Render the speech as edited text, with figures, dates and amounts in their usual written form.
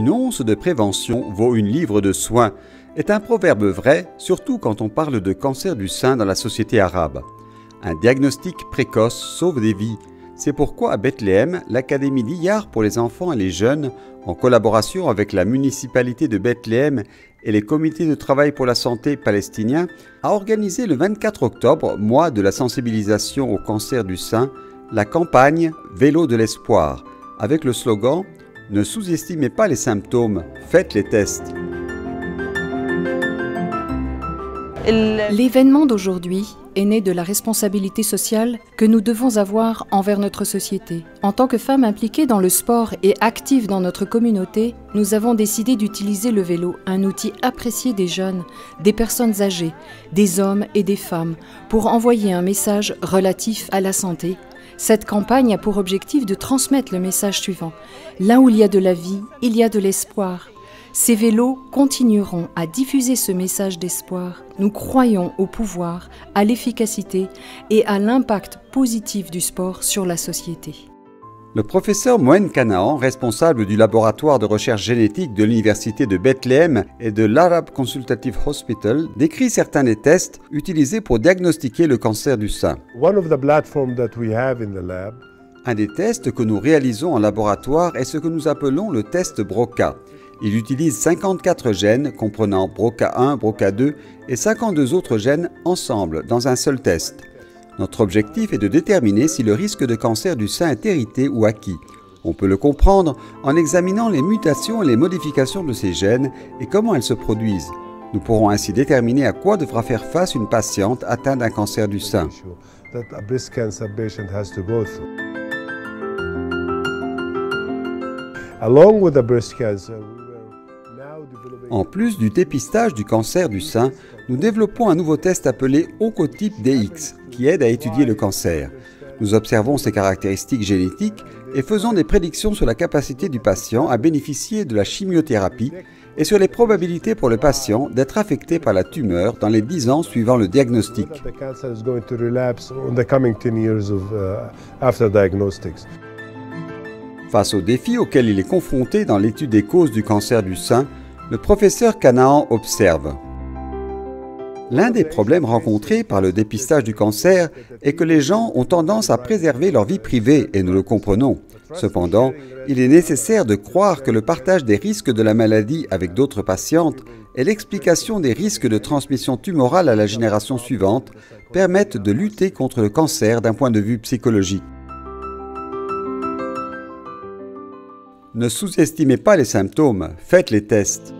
Une once de prévention vaut une livre de soins est un proverbe vrai, surtout quand on parle de cancer du sein dans la société arabe. Un diagnostic précoce sauve des vies. C'est pourquoi à Bethléem, l'Académie d'Iyar pour les enfants et les jeunes, en collaboration avec la municipalité de Bethléem et les comités de travail pour la santé palestiniens, a organisé le 24 octobre, mois de la sensibilisation au cancer du sein, la campagne Vélo de l'espoir, avec le slogan « Ne sous-estimez pas les symptômes, faites les tests ». L'événement d'aujourd'hui est né de la responsabilité sociale que nous devons avoir envers notre société. En tant que femmes impliquées dans le sport et actives dans notre communauté, nous avons décidé d'utiliser le vélo, un outil apprécié des jeunes, des personnes âgées, des hommes et des femmes, pour envoyer un message relatif à la santé. Cette campagne a pour objectif de transmettre le message suivant. Là où il y a de la vie, il y a de l'espoir. Ces vélos continueront à diffuser ce message d'espoir. Nous croyons au pouvoir, à l'efficacité et à l'impact positif du sport sur la société. Le professeur Moen Canaan, responsable du laboratoire de recherche génétique de l'Université de Bethléem et de l'Arab Consultative Hospital, décrit certains des tests utilisés pour diagnostiquer le cancer du sein. Un des tests que nous réalisons en laboratoire est ce que nous appelons le test BRCA. Il utilise 54 gènes comprenant BRCA1, BRCA2 et 52 autres gènes ensemble dans un seul test. Notre objectif est de déterminer si le risque de cancer du sein est hérité ou acquis. On peut le comprendre en examinant les mutations et les modifications de ces gènes et comment elles se produisent. Nous pourrons ainsi déterminer à quoi devra faire face une patiente atteinte d'un cancer du sein. En plus du dépistage du cancer du sein, nous développons un nouveau test appelé Oncotype DX qui aide à étudier le cancer. Nous observons ses caractéristiques génétiques et faisons des prédictions sur la capacité du patient à bénéficier de la chimiothérapie et sur les probabilités pour le patient d'être affecté par la tumeur dans les 10 ans suivant le diagnostic. Face aux défis auxquels il est confronté dans l'étude des causes du cancer du sein, le professeur Canaan observe. L'un des problèmes rencontrés par le dépistage du cancer est que les gens ont tendance à préserver leur vie privée et nous le comprenons. Cependant, il est nécessaire de croire que le partage des risques de la maladie avec d'autres patientes et l'explication des risques de transmission tumorale à la génération suivante permettent de lutter contre le cancer d'un point de vue psychologique. Ne sous-estimez pas les symptômes, faites les tests.